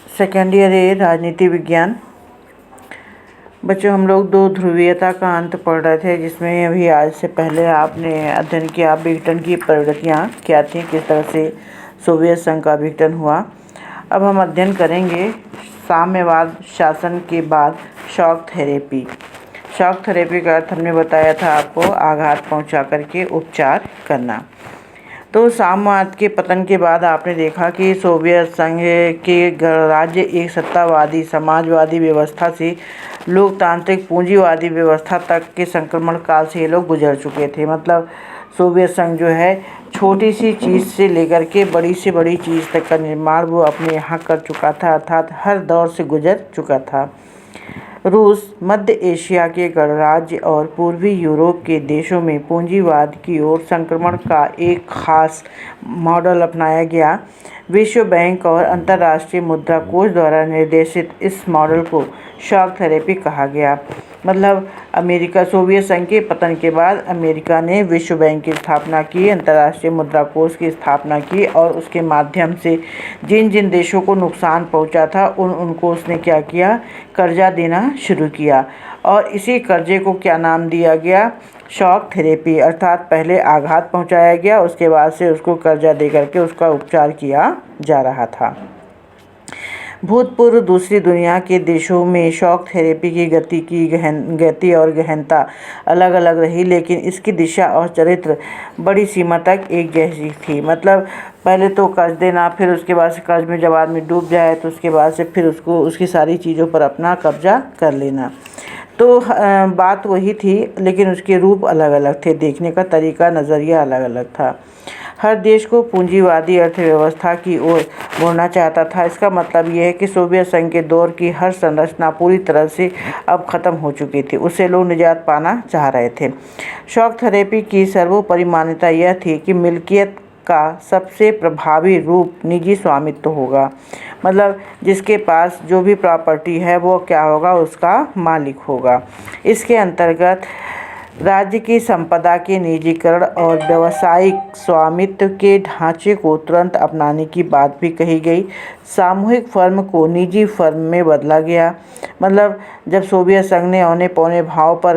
Second year ए राजनीति विज्ञान। बच्चों, हम लोग दो ध्रुवीयता का अंत पढ़ रहे थे, जिसमें अभी आज से पहले आपने अध्ययन किया विघटन की प्रवृत्तियाँ क्या थी, किस तरह से सोवियत संघ का विघटन हुआ। अब हम अध्ययन करेंगे साम्यवाद शासन के बाद शॉक थेरेपी। शॉक थेरेपी का अर्थ हमने बताया था आपको, आघात पहुंचा करके उपचार करना। तो साम्यवाद के पतन के बाद आपने देखा कि सोवियत संघ के गणराज्य एक सत्तावादी समाजवादी व्यवस्था से लोकतांत्रिक पूंजीवादी व्यवस्था तक के संक्रमण काल से ये लोग गुजर चुके थे। मतलब सोवियत संघ जो है छोटी सी चीज़ से लेकर के बड़ी से बड़ी चीज़ तक का निर्माण वो अपने यहाँ कर चुका था, अर्थात हर दौर से गुजर चुका था। रूस, मध्य एशिया के गणराज्य और पूर्वी यूरोप के देशों में पूंजीवाद की ओर संक्रमण का एक खास मॉडल अपनाया गया। विश्व बैंक और अंतर्राष्ट्रीय मुद्रा कोष द्वारा निर्देशित इस मॉडल को शॉक थेरेपी कहा गया। मतलब अमेरिका, सोवियत संघ के पतन के बाद अमेरिका ने विश्व बैंक की स्थापना की, अंतर्राष्ट्रीय मुद्रा कोष की स्थापना की और उसके माध्यम से जिन जिन देशों को नुकसान पहुंचा था उनको उसने क्या किया, कर्जा देना शुरू किया। और इसी कर्जे को क्या नाम दिया गया, शॉक थेरेपी। अर्थात पहले आघात पहुंचाया गया, उसके बाद से उसको कर्जा दे करके उसका उपचार किया जा रहा था। भूतपूर्व दूसरी दुनिया के देशों में शॉक थेरेपी की गति और गहनता अलग अलग रही, लेकिन इसकी दिशा और चरित्र बड़ी सीमा तक एक जैसी थी। मतलब पहले तो कर्ज देना, फिर उसके बाद से कर्ज में जब आदमी डूब जाए तो उसके बाद से फिर उसको उसकी सारी चीज़ों पर अपना कब्जा कर लेना। तो बात वही थी, लेकिन उसके रूप अलग अलग थे, देखने का तरीका नज़रिया अलग अलग था। हर देश को पूंजीवादी अर्थव्यवस्था की ओर मुड़ना चाहता था। इसका मतलब यह है कि सोवियत संघ के दौर की हर संरचना पूरी तरह से अब ख़त्म हो चुकी थी, उससे लोग निजात पाना चाह रहे थे। शॉक थेरेपी की सर्वोपरि मान्यता यह थी कि मिल्कियत का सबसे प्रभावी रूप निजी स्वामित्व होगा। मतलब जिसके पास जो भी प्रॉपर्टी है वो क्या होगा, उसका मालिक होगा। इसके अंतर्गत राज्य की संपदा के निजीकरण और व्यावसायिक स्वामित्व के ढांचे को तुरंत अपनाने की बात भी कही गई। सामूहिक फर्म को निजी फर्म में बदला गया। मतलब जब सोवियत संघ ने औने पौने भाव पर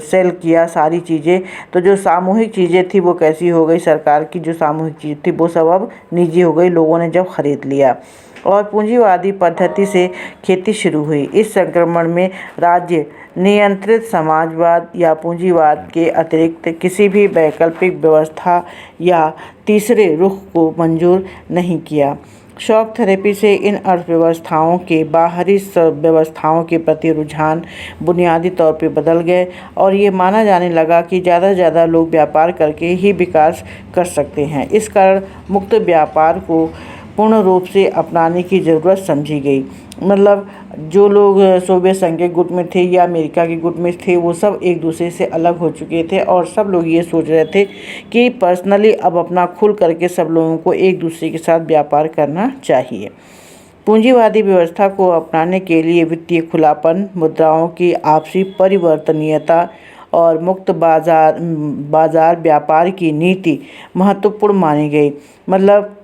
सेल किया सारी चीज़ें, तो जो सामूहिक चीज़ें थी वो कैसी हो गई, सरकार की जो सामूहिक चीज़ थी वो सब अब निजी हो गई, लोगों ने जब खरीद लिया और पूंजीवादी पद्धति से खेती शुरू हुई। इस संक्रमण में राज्य नियंत्रित समाजवाद या पूंजीवाद के अतिरिक्त किसी भी वैकल्पिक व्यवस्था या तीसरे रुख को मंजूर नहीं किया। शॉक थेरेपी से इन अर्थव्यवस्थाओं के बाहरी व्यवस्थाओं के प्रति रुझान बुनियादी तौर पर बदल गए और ये माना जाने लगा कि ज़्यादा से ज़्यादा लोग व्यापार करके ही विकास कर सकते हैं। इस कारण मुक्त व्यापार को पूर्ण रूप से अपनाने की ज़रूरत समझी गई। मतलब जो लोग सोवियत संघ के गुट में थे या अमेरिका के गुट में थे, वो सब एक दूसरे से अलग हो चुके थे और सब लोग ये सोच रहे थे कि पर्सनली अब अपना खुल करके सब लोगों को एक दूसरे के साथ व्यापार करना चाहिए। पूंजीवादी व्यवस्था को अपनाने के लिए वित्तीय खुलापन, मुद्राओं की आपसी परिवर्तनीयता और मुक्त बाजार व्यापार की नीति महत्वपूर्ण मानी गई। मतलब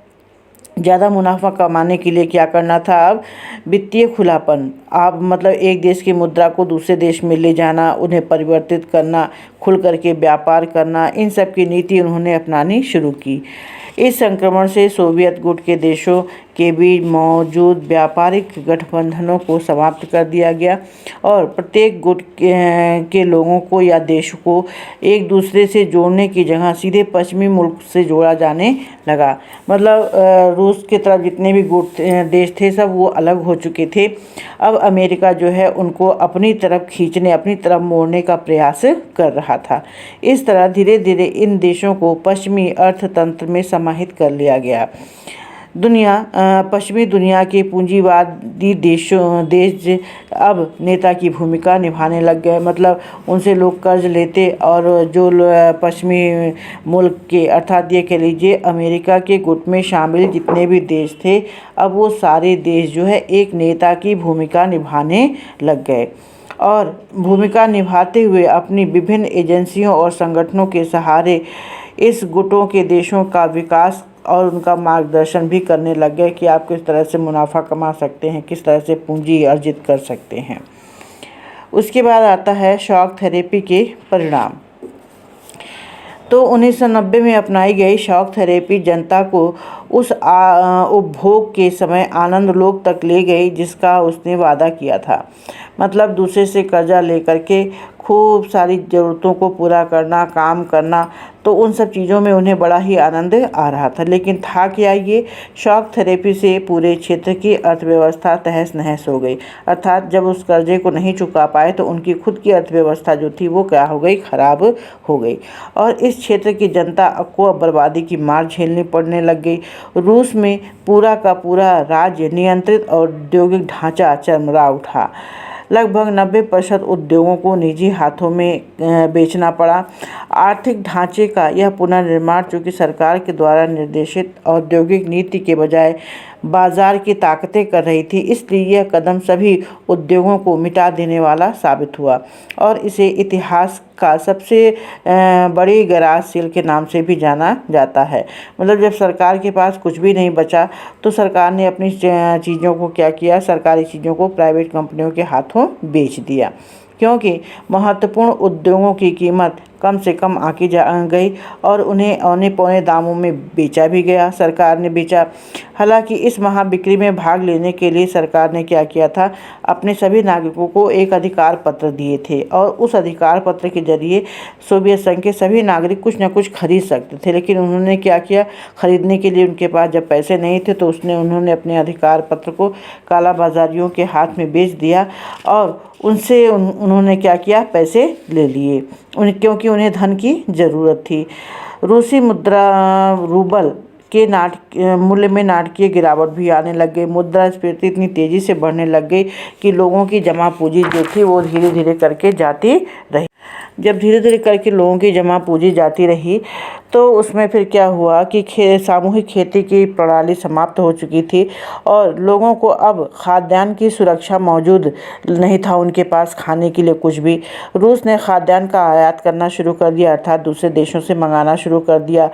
ज़्यादा मुनाफा कमाने के लिए क्या करना था, अब वित्तीय खुलापन। आप मतलब एक देश की मुद्रा को दूसरे देश में ले जाना, उन्हें परिवर्तित करना, खुल करके व्यापार करना, इन सब की नीति उन्होंने अपनानी शुरू की। इस संक्रमण से सोवियत गुट के देशों के बीच मौजूद व्यापारिक गठबंधनों को समाप्त कर दिया गया और प्रत्येक गुट के लोगों को या देश को एक दूसरे से जोड़ने की जगह सीधे पश्चिमी मुल्क से जोड़ा जाने लगा। मतलब रूस की तरफ जितने भी गुट देश थे सब वो अलग हो चुके थे। अब अमेरिका जो है उनको अपनी तरफ खींचने, अपनी तरफ मोड़ने का प्रयास कर रहा था। इस तरह धीरे धीरे इन देशों को पश्चिमी अर्थतंत्र में समाहित कर लिया गया। पश्चिमी दुनिया के पूंजीवादी देश अब नेता की भूमिका निभाने लग गए। मतलब उनसे लोग कर्ज लेते और जो पश्चिमी मुल्क के अर्थात ये कह लीजिए अमेरिका के गुट में शामिल जितने भी देश थे, अब वो सारे देश जो है एक नेता की भूमिका निभाने लग गए और भूमिका निभाते हुए अपनी विभिन्न एजेंसियों और संगठनों के सहारे इस गुटों के देशों का विकास और उनका मार्गदर्शन भी करने लग गए कि आप किस तरह से मुनाफा कमा सकते हैं, किस तरह से पूंजी अर्जित कर सकते हैं। उसके बाद आता है शॉक थेरेपी के परिणाम। तो 1990 में अपनाई गई शॉक थेरेपी जनता को उस उपभोग के समय आनंद लोक तक ले गई जिसका उसने वादा किया था। मतलब दूसरे से कर्जा लेकर के खूब सारी ज़रूरतों को पूरा करना, काम करना, तो उन सब चीज़ों में उन्हें बड़ा ही आनंद आ रहा था। लेकिन था क्या, ये शॉक थेरेपी से पूरे क्षेत्र की अर्थव्यवस्था तहस नहस हो गई। अर्थात जब उस कर्जे को नहीं चुका पाए तो उनकी खुद की अर्थव्यवस्था जो थी वो क्या हो गई, खराब हो गई। और इस क्षेत्र की जनता को अब बर्बादी की मार झेलनी पड़ने लग गई। रूस में पूरा का पूरा राज्य नियंत्रित औद्योगिक ढांचा चरमरा उठा। लगभग 90% उद्योगों को निजी हाथों में बेचना पड़ा। आर्थिक ढांचे का यह पुनर्निर्माण चूँकि सरकार के द्वारा निर्देशित औद्योगिक नीति के बजाय बाजार की ताकतें कर रही थी, इसलिए यह कदम सभी उद्योगों को मिटा देने वाला साबित हुआ और इसे इतिहास का सबसे बड़ी गैराज सेल के नाम से भी जाना जाता है। मतलब जब सरकार के पास कुछ भी नहीं बचा तो सरकार ने अपनी चीज़ों को क्या किया, सरकारी चीज़ों को प्राइवेट कंपनियों के हाथों बेच दिया, क्योंकि महत्वपूर्ण उद्योगों की कीमत कम से कम आकी जा गई और उन्हें औने पौने दामों में बेचा भी गया, सरकार ने बेचा। हालांकि इस महाबिक्री में भाग लेने के लिए सरकार ने क्या किया था, अपने सभी नागरिकों को एक अधिकार पत्र दिए थे और उस अधिकार पत्र के जरिए सोवियत संघ के सभी नागरिक कुछ न कुछ खरीद सकते थे। लेकिन उन्होंने क्या किया, खरीदने के लिए उनके पास जब पैसे नहीं थे तो उन्होंने अपने अधिकार पत्र को काला बाजारियों के हाथ में बेच दिया और उनसे उन्होंने क्या किया, पैसे ले लिए क्योंकि उन्हें धन की ज़रूरत थी। रूसी मुद्रा रूबल के मूल्य में नाटकीय गिरावट भी आने लग गई। मुद्रास्फीति इतनी तेज़ी से बढ़ने लग गई कि लोगों की जमा पूंजी जो थी वो धीरे धीरे करके जाती रही। जब धीरे धीरे करके लोगों की जमा पूंजी जाती रही तो उसमें फिर क्या हुआ कि सामूहिक खेती की प्रणाली समाप्त हो चुकी थी और लोगों को अब खाद्यान्न की सुरक्षा मौजूद नहीं था उनके पास खाने के लिए कुछ भी। रूस ने खाद्यान्न का आयात करना शुरू कर दिया, अर्थात दूसरे देशों से मंगाना शुरू कर दिया।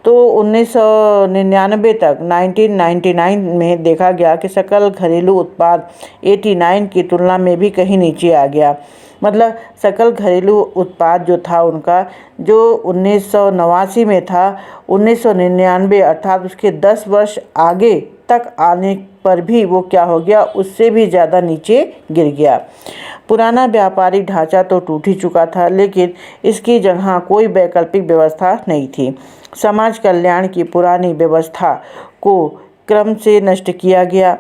तो 1999 तक 1999 में देखा गया कि सकल घरेलू उत्पाद 89 की तुलना में भी कहीं नीचे आ गया। मतलब सकल घरेलू उत्पाद जो था उनका, जो 1989 में था, 1999 अर्थात उसके 10 वर्ष आगे तक आने पर भी वो क्या हो गया, उससे भी ज़्यादा नीचे गिर गया। पुराना व्यापारिक ढांचा तो टूट ही चुका था, लेकिन इसकी जगह कोई वैकल्पिक व्यवस्था नहीं थी। समाज कल्याण की पुरानी व्यवस्था को क्रम से नष्ट किया गया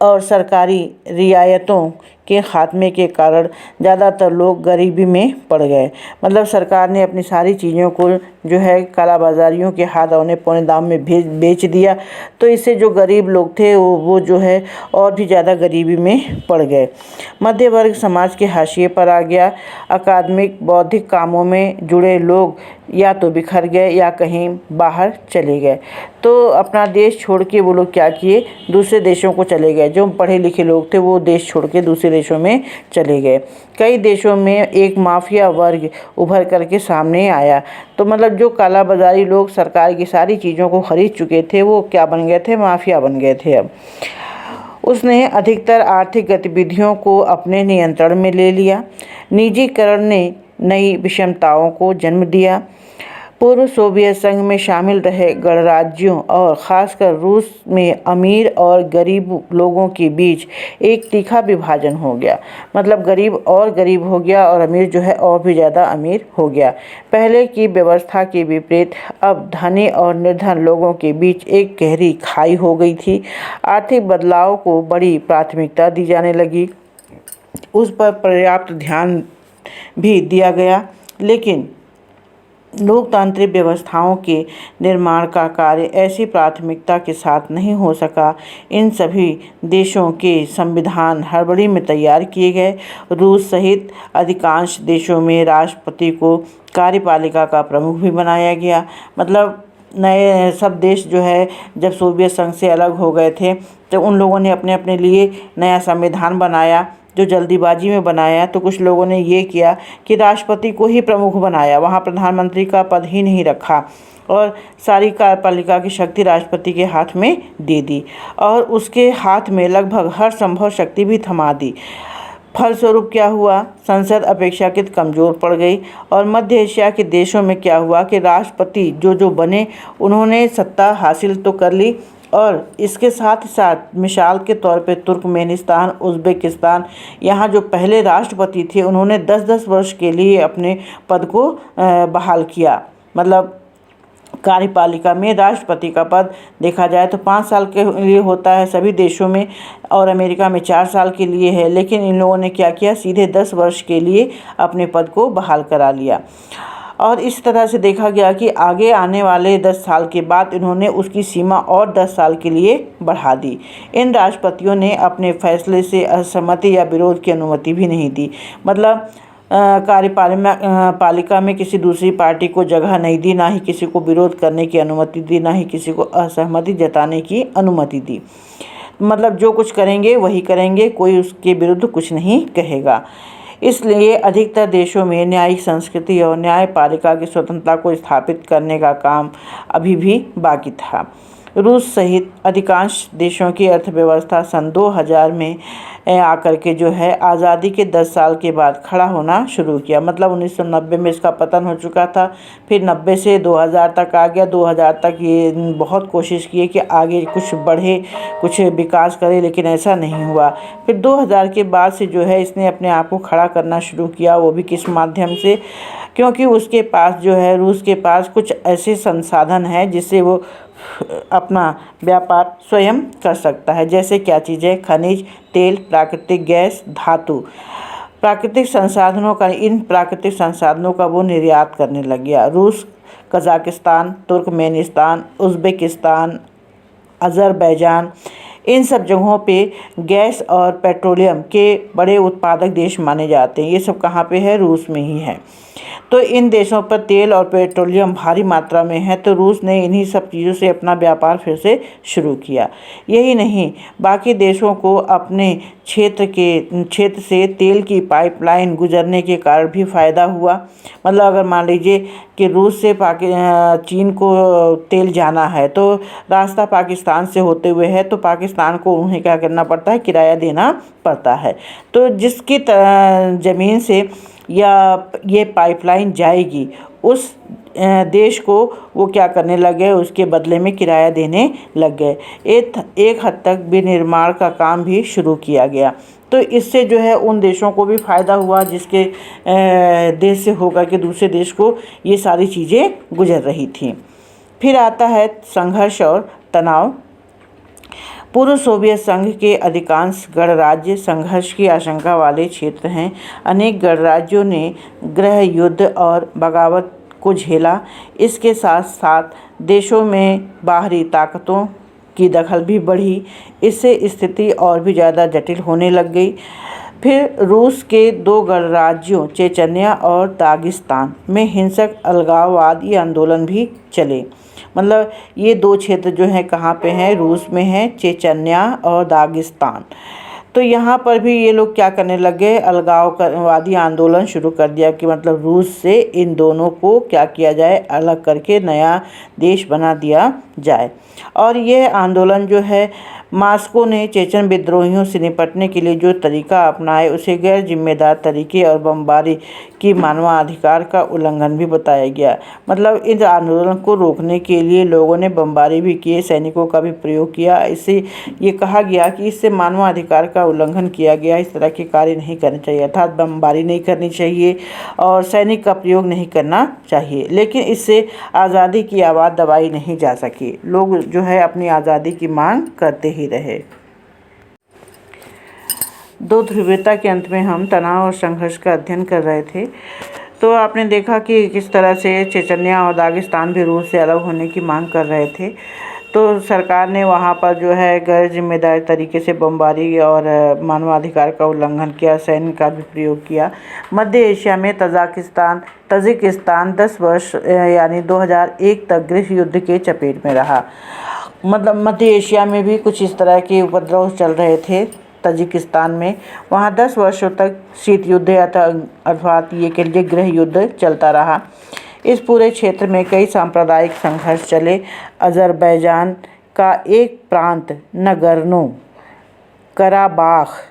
और सरकारी रियायतों के खात्मे के कारण ज़्यादातर लोग गरीबी में पड़ गए। मतलब सरकार ने अपनी सारी चीज़ों को जो है काला बाजारियों के हाथ औने पौने दाम में बेच दिया, तो इससे जो गरीब लोग थे वो जो है और भी ज़्यादा गरीबी में पड़ गए। मध्य वर्ग समाज के हाशिए पर आ गया। अकादमिक बौद्धिक कामों में जुड़े लोग या तो बिखर गए या कहीं बाहर चले गए। तो अपना देश छोड़ के वो लोग क्या किए, दूसरे देशों को चले गए। जो पढ़े लिखे लोग थे वो देश छोड़ के दूसरे देशों में चले गए। कई देशों में एक माफिया वर्ग उभर करके सामने आया। तो मतलब जो काला बाजारी लोग सरकार की सारी चीज़ों को खरीद चुके थे वो क्या बन गए थे, माफिया बन गए थे। अब उसने अधिकतर आर्थिक गतिविधियों को अपने नियंत्रण में ले लिया। निजीकरण ने नई विषमताओं को जन्म दिया। पूर्व सोवियत संघ में शामिल रहे गणराज्यों और ख़ासकर रूस में अमीर और गरीब लोगों के बीच एक तीखा विभाजन हो गया। मतलब गरीब और गरीब हो गया और अमीर जो है और भी ज़्यादा अमीर हो गया। पहले की व्यवस्था के विपरीत अब धनी और निर्धन लोगों के बीच एक गहरी खाई हो गई थी। आर्थिक बदलाव को बड़ी प्राथमिकता दी जाने लगी, उस पर पर्याप्त ध्यान भी दिया गया, लेकिन लोकतांत्रिक व्यवस्थाओं के निर्माण का कार्य ऐसी प्राथमिकता के साथ नहीं हो सका। इन सभी देशों के संविधान हड़बड़ी में तैयार किए गए। रूस सहित अधिकांश देशों में राष्ट्रपति को कार्यपालिका का प्रमुख भी बनाया गया। मतलब नए सब देश जो है जब सोवियत संघ से अलग हो गए थे तो उन लोगों ने अपने अपने लिए नया संविधान बनाया, जो जल्दीबाजी में बनाया। तो कुछ लोगों ने ये किया कि राष्ट्रपति को ही प्रमुख बनाया, वहाँ प्रधानमंत्री का पद ही नहीं रखा। और सारी कार्यपालिका की शक्ति राष्ट्रपति के हाथ में दे दी और उसके हाथ में लगभग हर संभव शक्ति भी थमा दी। फलस्वरूप क्या हुआ, संसद अपेक्षाकृत कमज़ोर पड़ गई और मध्य एशिया के देशों में क्या हुआ कि राष्ट्रपति जो बने उन्होंने सत्ता हासिल तो कर ली और इसके साथ साथ मिसाल के तौर पे तुर्कमेनिस्तान, उज़्बेकिस्तान, यहाँ जो पहले राष्ट्रपति थे उन्होंने 10-10 वर्ष के लिए अपने पद को बहाल किया। मतलब कार्यपालिका में राष्ट्रपति का पद देखा जाए तो 5 साल के लिए होता है सभी देशों में और अमेरिका में 4 साल के लिए है, लेकिन इन लोगों ने क्या किया, सीधे 10 वर्ष के लिए अपने पद को बहाल करा लिया। और इस तरह से देखा गया कि आगे आने वाले 10 साल के बाद इन्होंने उसकी सीमा और 10 साल के लिए बढ़ा दी। इन राष्ट्रपतियों ने अपने फैसले से असहमति या विरोध की अनुमति भी नहीं दी। मतलब कार्यपालिका में किसी दूसरी पार्टी को जगह नहीं दी, ना ही किसी को विरोध करने की अनुमति दी, ना ही किसी को असहमति जताने की अनुमति दी। मतलब जो कुछ करेंगे वही करेंगे, कोई उसके विरुद्ध कुछ नहीं कहेगा। इसलिए अधिकतर देशों में न्यायिक संस्कृति और न्यायपालिका की स्वतंत्रता को स्थापित करने का काम अभी भी बाकी था। रूस सहित अधिकांश देशों की अर्थव्यवस्था सन 2000 में आकर के जो है आज़ादी के 10 साल के बाद खड़ा होना शुरू किया। मतलब 1990 में इसका पतन हो चुका था, फिर 90 से 2000 तक आ गया। 2000 तक ये बहुत कोशिश किए कि आगे कुछ बढ़े, कुछ विकास करे, लेकिन ऐसा नहीं हुआ। फिर 2000 के बाद से जो है इसने अपने आप को खड़ा करना शुरू किया, वो भी किस माध्यम से, क्योंकि उसके पास जो है रूस के पास कुछ ऐसे संसाधन है जिससे वो अपना व्यापार स्वयं कर सकता है। जैसे क्या चीज़ें, खनिज तेल, प्राकृतिक गैस, धातु, प्राकृतिक संसाधनों का, इन प्राकृतिक संसाधनों का वो निर्यात करने लग गया। रूस कजाकिस्तान, तुर्कमेनिस्तान, उज़्बेकिस्तान, अज़रबैजान, इन सब जगहों पे गैस और पेट्रोलियम के बड़े उत्पादक देश माने जाते हैं। ये सब कहाँ पे है, रूस में ही है। तो इन देशों पर तेल और पेट्रोलियम भारी मात्रा में है, तो रूस ने इन्हीं सब चीज़ों से अपना व्यापार फिर से शुरू किया। यही नहीं, बाकी देशों को अपने क्षेत्र से तेल की पाइपलाइन गुजरने के कारण भी फ़ायदा हुआ। मतलब अगर मान लीजिए कि रूस से चीन को तेल जाना है तो रास्ता पाकिस्तान से होते हुए है, तो पाकिस्तान को उन्हें क्या करना पड़ता है, किराया देना पड़ता है। तो जिसकी ज़मीन से या ये पाइपलाइन जाएगी उस देश को वो क्या करने लगे, उसके बदले में किराया देने लग गए। एक हद तक विनिर्माण का काम भी शुरू किया गया। तो इससे जो है उन देशों को भी फ़ायदा हुआ जिसके देश से होकर के दूसरे देश को ये सारी चीज़ें गुजर रही थी। फिर आता है संघर्ष और तनाव। पूर्व सोवियत संघ के अधिकांश गणराज्य संघर्ष की आशंका वाले क्षेत्र हैं। अनेक गणराज्यों ने गृह युद्ध और बगावत को झेला। इसके साथ साथ देशों में बाहरी ताकतों की दखल भी बढ़ी। इससे स्थिति और भी ज़्यादा जटिल होने लग गई। फिर रूस के 2 गणराज्यों चेचन्या और दागिस्तान में हिंसक अलगाववादी आंदोलन भी चले। मतलब ये 2 क्षेत्र जो हैं कहाँ पे हैं, रूस में हैं, चेचन्या और दागिस्तान। तो यहाँ पर भी ये लोग क्या करने लगे, अलगाववादी आंदोलन शुरू कर दिया कि मतलब रूस से इन दोनों को क्या किया जाए, अलग करके नया देश बना दिया जाए। और यह आंदोलन जो है, मास्को ने चेचन विद्रोहियों से निपटने के लिए जो तरीका अपनाए उसे गैर जिम्मेदार तरीके और बमबारी की मानवाधिकार का उल्लंघन भी बताया गया। मतलब इस आंदोलन को रोकने के लिए लोगों ने बमबारी भी किए, सैनिकों का भी प्रयोग किया। इससे ये कहा गया कि इससे मानवाधिकार का उल्लंघन किया गया, इस तरह के कार्य नहीं करने चाहिए, अर्थात बमबारी नहीं करनी चाहिए और सैनिक का प्रयोग नहीं करना चाहिए। लेकिन इससे आज़ादी की आवाज़ दबाई नहीं जा सकी। लोग जो है अपनी आज़ादी की मांग करते ही रहे। 2 ध्रुवीयता के अंत में हम तनाव और संघर्ष का अध्ययन कर रहे थे। तो आपने देखा कि किस तरह से चेचन्या और दागिस्तान भी रूस से अलग होने की मांग कर रहे थे। तो सरकार ने वहाँ पर जो है गैर जिम्मेदार तरीके से बमबारी और मानवाधिकार का उल्लंघन किया, सैन्य का भी प्रयोग किया। मध्य एशिया में तजिकिस्तान 10 वर्ष यानी 2001 तक गृह युद्ध के चपेट में रहा। मतलब मध्य एशिया में भी कुछ इस तरह के उपद्रव चल रहे थे। तजिकिस्तान में वहाँ 10 वर्षों तक शीत युद्ध अर्थात ये कह लीजिए गृह युद्ध चलता रहा। इस पूरे क्षेत्र में कई सांप्रदायिक संघर्ष चले। अज़रबैजान का एक प्रांत नगोर्नो कराबाख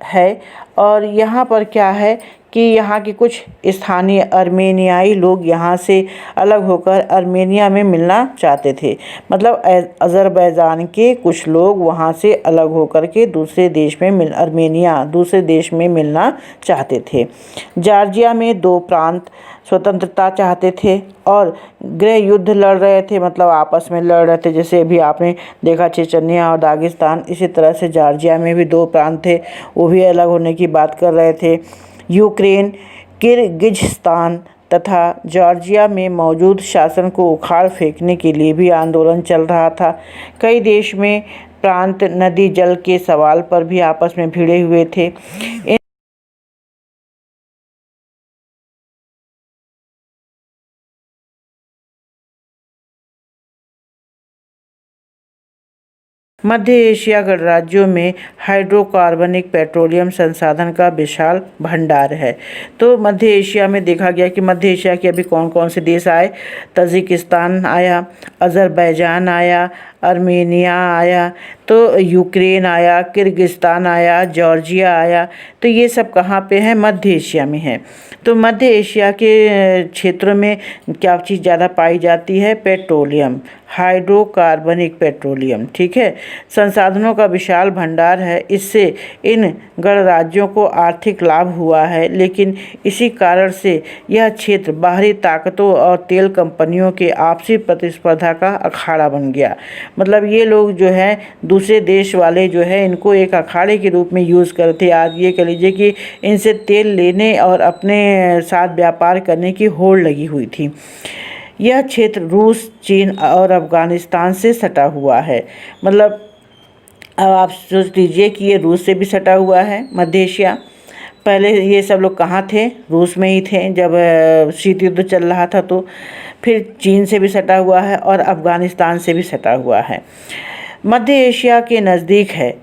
है और यहाँ पर क्या है कि यहाँ के कुछ स्थानीय अर्मेनियाई लोग यहाँ से अलग होकर अर्मेनिया में मिलना चाहते थे। मतलब अज़रबैजान के कुछ लोग वहाँ से अलग होकर के दूसरे देश में मिलना चाहते थे। जॉर्जिया में दो प्रांत स्वतंत्रता चाहते थे और गृह युद्ध लड़ रहे थे, मतलब आपस में लड़ रहे थे। जैसे अभी आपने देखा चेचन्या और दागिस्तान, इसी तरह से जॉर्जिया में भी दो प्रांत थे, वो भी अलग होने की बात कर रहे थे। यूक्रेन, किर्गिज़स्तान तथा जॉर्जिया में मौजूद शासन को उखाड़ फेंकने के लिए भी आंदोलन चल रहा था। कई देश में प्रांत नदी जल के सवाल पर भी आपस में भिड़े हुए थे। मध्य एशिया गणराज्यों में हाइड्रोकार्बनिक पेट्रोलियम संसाधन का विशाल भंडार है। तो मध्य एशिया में देखा गया कि मध्य एशिया के अभी कौन कौन से देश आए। तजिकिस्तान आया, अज़रबैजान आया, अर्मेनिया आया, तो यूक्रेन आया, किर्गिस्तान आया, जॉर्जिया आया। तो ये सब कहाँ पे है? मध्य एशिया में है। तो मध्य एशिया के क्षेत्रों में क्या चीज़ ज़्यादा पाई जाती है? Petroleum, hydrocarbonic petroleum. ठीक है, संसाधनों का विशाल भंडार है। इससे इन गणराज्यों को आर्थिक लाभ हुआ है, लेकिन इसी कारण से यह क्षेत्र बाहरी ताकतों और तेल कंपनियों के आपसी प्रतिस्पर्धा का अखाड़ा बन गया। मतलब ये लोग जो है, दूसरे देश वाले जो है, इनको एक अखाड़े के रूप में यूज़ करते। आज ये कह लीजिए कि इनसे तेल लेने और अपने साथ व्यापार करने की होड़ लगी हुई थी। यह क्षेत्र रूस, चीन और अफ़गानिस्तान से सटा हुआ है। मतलब अब आप सोच लीजिए कि ये रूस से भी सटा हुआ है मध्य एशिया। पहले ये सब लोग कहाँ थे? रूस में ही थे जब शीत युद्ध चल रहा था। तो फिर चीन से भी सटा हुआ है और अफ़गानिस्तान से भी सटा हुआ है। मध्य एशिया के नज़दीक है।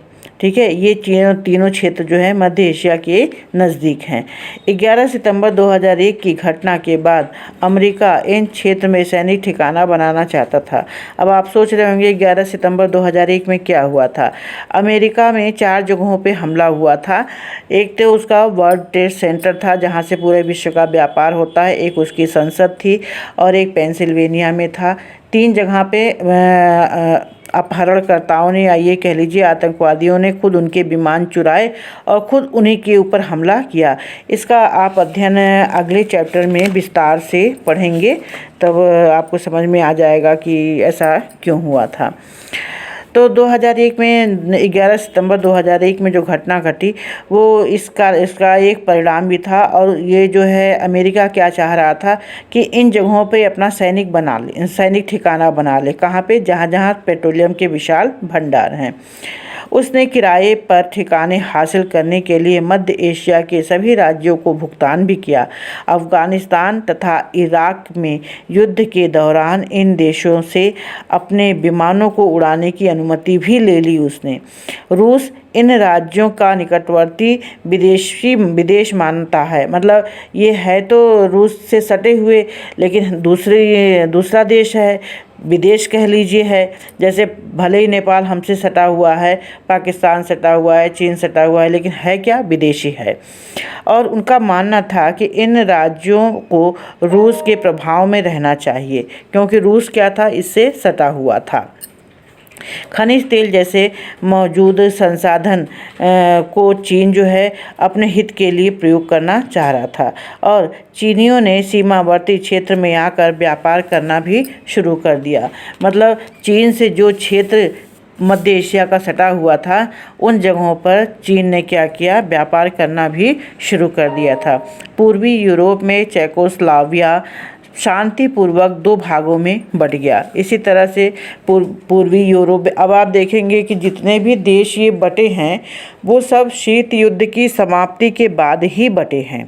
ठीक है, ये तीनों क्षेत्र जो है मध्य एशिया के नज़दीक हैं। 11 सितंबर 2001 की घटना के बाद अमेरिका इन क्षेत्र में सैनिक ठिकाना बनाना चाहता था। अब आप सोच रहे होंगे 11 सितंबर 2001 में क्या हुआ था। अमेरिका में 4 जगहों पे हमला हुआ था। एक तो उसका वर्ल्ड ट्रेड सेंटर था, जहाँ से पूरे विश्व का व्यापार होता है। एक उसकी संसद थी और एक पेंसिल्वेनिया में था। 3 जगह पे अपहरणकर्ताओं ने, या ये कह लीजिए आतंकवादियों ने, खुद उनके विमान चुराए और खुद उन्हीं के ऊपर हमला किया। इसका आप अध्ययन अगले चैप्टर में विस्तार से पढ़ेंगे, तब आपको समझ में आ जाएगा कि ऐसा क्यों हुआ था। तो 2001 में 11 सितंबर 2001 में जो घटना घटी वो इसका एक परिणाम भी था। और ये जो है अमेरिका क्या चाह रहा था कि इन जगहों पे अपना सैनिक ठिकाना बना ले। कहाँ पे? जहाँ जहाँ पेट्रोलियम के विशाल भंडार हैं। उसने किराए पर ठिकाने हासिल करने के लिए मध्य एशिया के सभी राज्यों को भुगतान भी किया। अफ़गानिस्तान तथा इराक में युद्ध के दौरान इन देशों से अपने विमानों को उड़ाने की अनुमति भी ले ली उसने। रूस इन राज्यों का निकटवर्ती विदेश मानता है। मतलब ये है तो रूस से सटे हुए, लेकिन दूसरा देश है, विदेश कह लीजिए है। जैसे भले ही नेपाल हमसे सटा हुआ है, पाकिस्तान सटा हुआ है, चीन सटा हुआ है, लेकिन है क्या? विदेशी है। और उनका मानना था कि इन राज्यों को रूस के प्रभाव में रहना चाहिए, क्योंकि रूस क्या था? इससे सटा हुआ था। खनिज तेल जैसे मौजूद संसाधन को चीन जो है अपने हित के लिए प्रयोग करना चाह रहा था और चीनियों ने सीमावर्ती क्षेत्र में आकर व्यापार करना भी शुरू कर दिया। मतलब चीन से जो क्षेत्र मध्य एशिया का सटा हुआ था, उन जगहों पर चीन ने क्या किया? व्यापार करना भी शुरू कर दिया था। पूर्वी यूरोप में चेकोस्लोवाकिया शांतिपूर्वक 2 भागों में बट गया। इसी तरह से पूर्वी यूरोप, अब आप देखेंगे कि जितने भी देश ये बटे हैं वो सब शीत युद्ध की समाप्ति के बाद ही बटे हैं।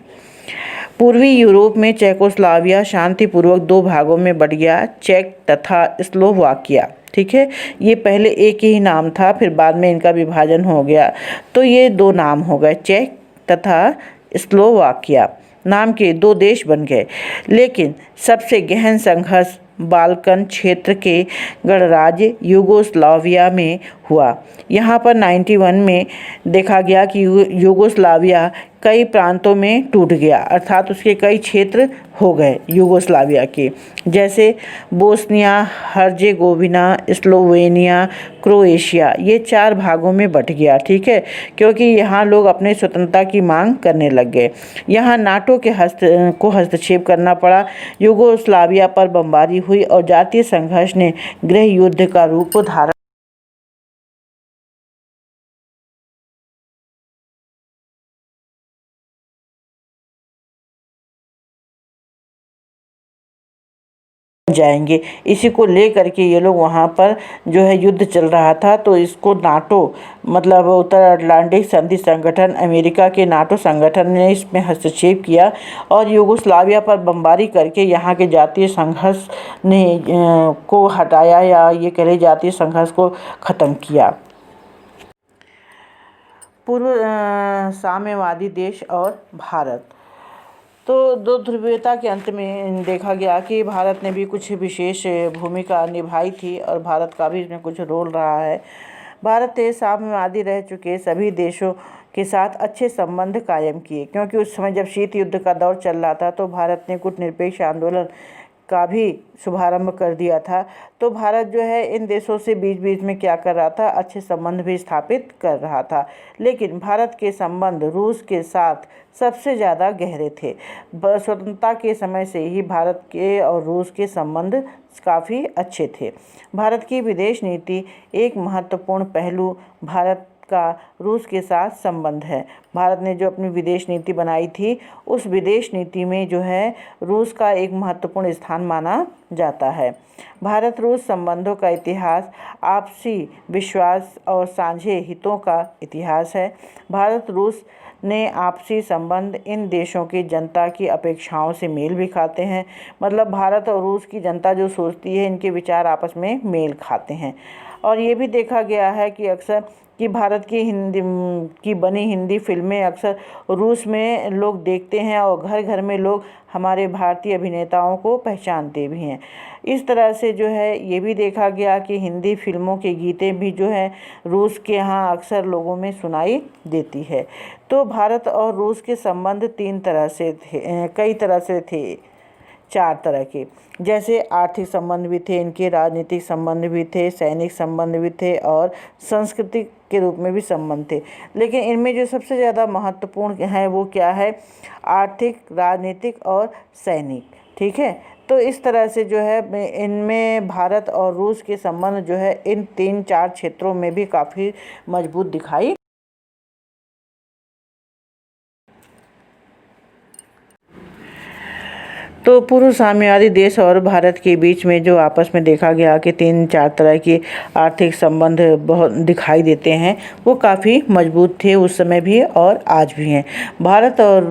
पूर्वी यूरोप में चेकोस्लोवाकिया शांतिपूर्वक 2 भागों में बट गया, चेक तथा स्लोवाकिया। ठीक है, ये पहले एक ही नाम था, फिर बाद में इनका विभाजन हो गया, तो ये 2 नाम हो गए, चेक तथा स्लोवाकिया। नाम के दो देश बन गए। लेकिन सबसे गहन संघर्ष बाल्कन क्षेत्र के गणराज्य यूगोस्लाविया में हुआ। यहाँ पर 91 में देखा गया कि यूगोस्लाविया कई प्रांतों में टूट गया, अर्थात उसके कई क्षेत्र हो गए यूगोस्लाविया के, जैसे बोस्निया हर्जेगोविना, स्लोवेनिया, क्रोएशिया, ये 4 भागों में बट गया। ठीक है, क्योंकि यहाँ लोग अपने स्वतंत्रता की मांग करने लग गए। यहाँ नाटो के हस्तक्षेप करना पड़ा। यूगोस्लाविया पर बमबारी हुई और जातीय संघर्ष ने गृह युद्ध का रूप धारण जाएंगे। इसी को लेकर के ये लोग वहाँ पर जो है युद्ध चल रहा था, तो इसको नाटो मतलब उत्तर अटलांटिक संधि संगठन, अमेरिका के नाटो संगठन ने इसमें हस्तक्षेप किया और यूगोस्लाविया पर बमबारी करके यहाँ के जातीय संघर्ष ने को हटाया, या ये कह लीजिए जातीय संघर्ष को ख़त्म किया। पूर्व साम्यवादी देश और भारत। तो दो ध्रुवीयता के अंत में देखा गया कि भारत ने भी कुछ विशेष भूमिका निभाई थी और भारत का भी इसमें कुछ रोल रहा है। भारत ने साम्यवादी रह चुके सभी देशों के साथ अच्छे संबंध कायम किए, क्योंकि उस समय जब शीत युद्ध का दौर चल रहा था तो भारत ने कूटनिरपेक्ष आंदोलन का भी शुभारंभ कर दिया था। तो भारत जो है इन देशों से बीच बीच में क्या कर रहा था, अच्छे संबंध भी स्थापित कर रहा था। लेकिन भारत के संबंध रूस के साथ सबसे ज़्यादा गहरे थे। स्वतंत्रता के समय से ही भारत के और रूस के संबंध काफ़ी अच्छे थे। भारत की विदेश नीति एक महत्वपूर्ण पहलू भारत का रूस के साथ संबंध है। भारत ने जो अपनी विदेश नीति बनाई थी, उस विदेश नीति में जो है रूस का एक महत्वपूर्ण स्थान माना जाता है। भारत रूस संबंधों का इतिहास आपसी विश्वास और साझे हितों का इतिहास है। भारत रूस ने आपसी संबंध इन देशों की जनता की अपेक्षाओं से मेल भी खाते हैं। मतलब भारत और रूस की जनता जो सोचती है, इनके विचार आपस में मेल खाते हैं। और ये भी देखा गया है कि अक्सर कि भारत की हिंदी की बनी हिंदी फिल्में अक्सर रूस में लोग देखते हैं और घर घर में लोग हमारे भारतीय अभिनेताओं को पहचानते भी हैं। इस तरह से जो है ये भी देखा गया कि हिंदी फिल्मों के गीतें भी जो है रूस के यहाँ अक्सर लोगों में सुनाई देती है। तो भारत और रूस के संबंध तीन तरह से थे, कई तरह से थे, 4 तरह के। जैसे आर्थिक संबंध भी थे इनके, राजनीतिक संबंध भी थे, सैनिक संबंध भी थे और सांस्कृतिक के रूप में भी संबंध थे। लेकिन इनमें जो सबसे ज़्यादा महत्वपूर्ण है वो क्या है, आर्थिक, राजनीतिक और सैनिक। ठीक है, तो इस तरह से जो है इनमें भारत और रूस के संबंध जो है इन 3-4 क्षेत्रों में भी काफ़ी मजबूत दिखाई। तो पूर्व साम्यवादी देश और भारत के बीच में जो आपस में देखा गया कि 3-4 तरह के आर्थिक संबंध बहुत दिखाई देते हैं, वो काफ़ी मजबूत थे उस समय भी और आज भी हैं। भारत और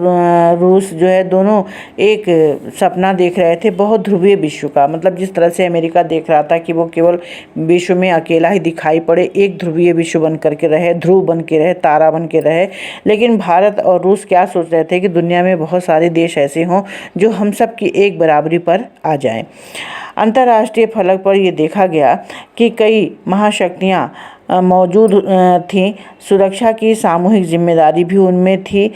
रूस जो है दोनों एक सपना देख रहे थे बहुत ध्रुवीय विश्व का। मतलब जिस तरह से अमेरिका देख रहा था कि वो केवल विश्व में अकेला ही दिखाई पड़े, एक ध्रुवीय विश्व बन करके रहे, ध्रुव बन के रहे, तारा बन के रहे। लेकिन भारत और रूस क्या सोच रहे थे कि दुनिया में बहुत सारे देश ऐसे हों जो हम सब की एक बराबरी पर आ जाएं। अंतर्राष्ट्रीय फलक पर यह देखा गया कि कई महाशक्तियां मौजूद थीं। सुरक्षा की सामूहिक जिम्मेदारी भी उनमें थी।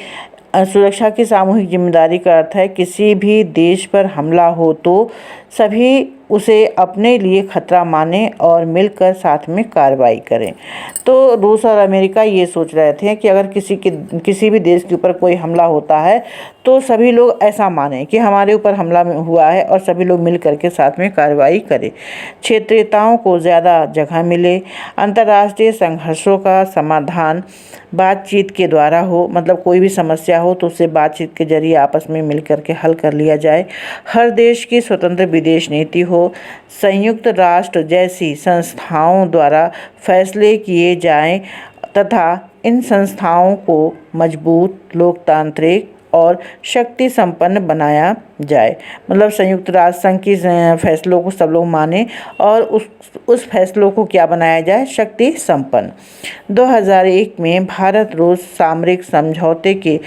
सुरक्षा की सामूहिक जिम्मेदारी का अर्थ है किसी भी देश पर हमला हो तो सभी उसे अपने लिए खतरा माने और मिलकर साथ में कार्रवाई करें। तो रूस और अमेरिका ये सोच रहे थे कि अगर किसी भी देश के ऊपर कोई हमला होता है तो सभी लोग ऐसा माने कि हमारे ऊपर हमला हुआ है और सभी लोग मिल करके साथ में कार्रवाई करें। क्षेत्रीयताओं को ज़्यादा जगह मिले। अंतर्राष्ट्रीय संघर्षों का समाधान बातचीत के द्वारा हो। मतलब कोई भी समस्या हो तो उसे बातचीत के जरिए आपस में मिल करके हल कर लिया जाए। हर देश की स्वतंत्र विदेश नीति हो। संयुक्त राष्ट्र जैसी संस्थाओं द्वारा फैसले किए जाएं तथा इन संस्थाओं को मजबूत, लोकतांत्रिक और शक्ति संपन्न बनाया जाए। मतलब संयुक्त राष्ट्र संघ की फैसलों को सब लोग माने और उस फैसलों को क्या बनाया जाए, शक्ति संपन्न। 2001 में भारत रूस सामरिक समझौते के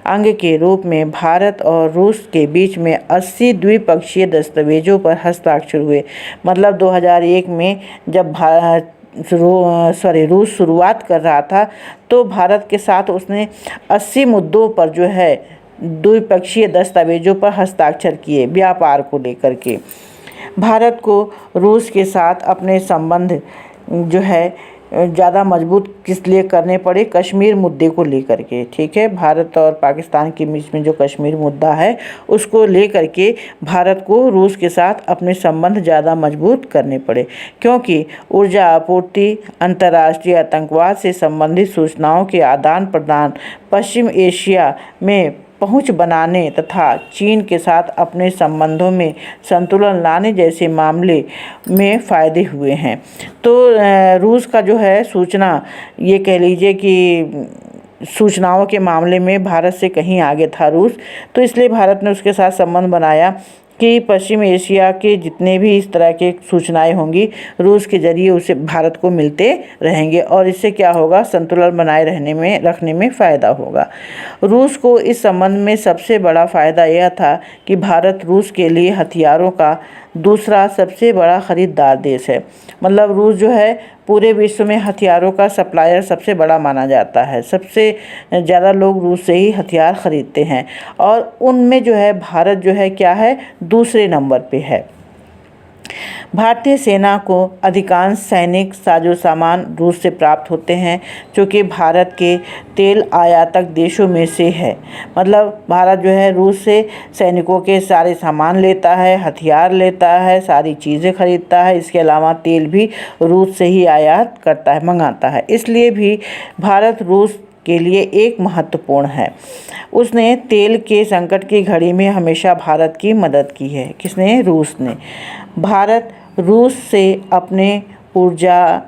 अंग के रूप में भारत और रूस के बीच में 80 द्विपक्षीय दस्तावेजों पर हस्ताक्षर हुए। मतलब 2001 में जब रूस शुरुआत कर रहा था तो भारत के साथ उसने 80 मुद्दों पर जो है द्विपक्षीय दस्तावेजों पर हस्ताक्षर किए व्यापार को लेकर के। भारत को रूस के साथ अपने संबंध जो है ज़्यादा मजबूत किस लिए करने पड़े, कश्मीर मुद्दे को लेकर के। ठीक है, भारत और पाकिस्तान के बीच में जो कश्मीर मुद्दा है उसको लेकर के भारत को रूस के साथ अपने संबंध ज़्यादा मजबूत करने पड़े, क्योंकि ऊर्जा आपूर्ति, अंतर्राष्ट्रीय आतंकवाद से संबंधित सूचनाओं के आदान प्रदान, पश्चिम एशिया में पहुंच बनाने तथा चीन के साथ अपने संबंधों में संतुलन लाने जैसे मामले में फ़ायदे हुए हैं। तो रूस का जो है सूचना, ये कह लीजिए कि सूचनाओं के मामले में भारत से कहीं आगे था रूस, तो इसलिए भारत ने उसके साथ संबंध बनाया कि पश्चिम एशिया के जितने भी इस तरह के सूचनाएं होंगी रूस के ज़रिए उसे भारत को मिलते रहेंगे और इससे क्या होगा, संतुलन बनाए रखने में फ़ायदा होगा। रूस को इस संबंध में सबसे बड़ा फ़ायदा यह था कि भारत रूस के लिए हथियारों का दूसरा सबसे बड़ा ख़रीदार देश है। मतलब रूस जो है पूरे विश्व में हथियारों का सप्लायर सबसे बड़ा माना जाता है। सबसे ज़्यादा लोग रूस से ही हथियार ख़रीदते हैं और उनमें जो है भारत जो है क्या है, दूसरे नंबर पे है। भारतीय सेना को अधिकांश सैनिक साजो सामान रूस से प्राप्त होते हैं, जो कि भारत के तेल आयातक देशों में से है। मतलब भारत जो है रूस से सैनिकों के सारे सामान लेता है, हथियार लेता है, सारी चीज़ें खरीदता है। इसके अलावा तेल भी रूस से ही आयात करता है, मंगाता है। इसलिए भी भारत रूस के लिए एक महत्वपूर्ण है। उसने तेल के संकट की घड़ी में हमेशा भारत की मदद की है। किसने? रूस ने। भारत रूस से अपने ऊर्जा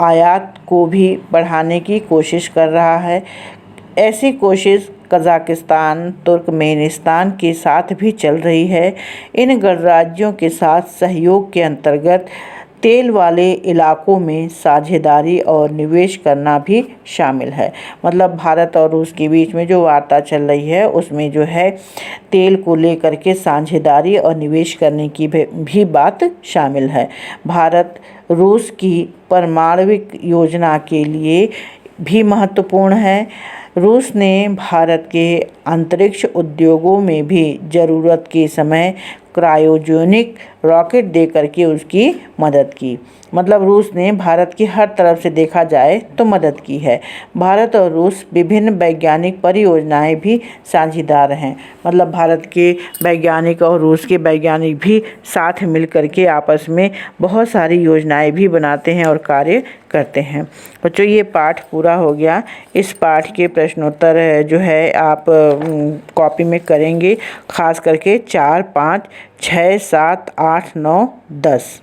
आयात को भी बढ़ाने की कोशिश कर रहा है। ऐसी कोशिश कज़ाकिस्तान, तुर्कमेनिस्तान के साथ भी चल रही है। इन गणराज्यों के साथ सहयोग के अंतर्गत तेल वाले इलाकों में साझेदारी और निवेश करना भी शामिल है। मतलब भारत और रूस के बीच में जो वार्ता चल रही है उसमें जो है तेल को लेकर के साझेदारी और निवेश करने की भी बात शामिल है। भारत रूस की परमाणविक योजना के लिए भी महत्वपूर्ण है। रूस ने भारत के अंतरिक्ष उद्योगों में भी ज़रूरत के समय क्रायोजेनिक रॉकेट देकर के उसकी मदद की। मतलब रूस ने भारत की हर तरफ से देखा जाए तो मदद की है। भारत और रूस विभिन्न वैज्ञानिक परियोजनाएं भी साझेदार हैं। मतलब भारत के वैज्ञानिक और रूस के वैज्ञानिक भी साथ मिलकर के आपस में बहुत सारी योजनाएं भी बनाते हैं और कार्य करते हैं। बच्चों, ये पाठ पूरा हो गया। इस पाठ के प्रश्नोत्तर जो है आप कॉपी में करेंगे, खास करके 4, 5, 6, 7, 8, 9, 10।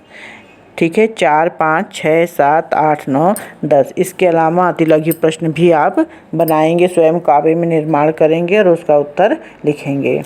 ठीक है, 4, 5, 6, 7, 8, 9, 10। इसके अलावा अतिलघु प्रश्न भी आप बनाएंगे, स्वयं काव्य में निर्माण करेंगे और उसका उत्तर लिखेंगे।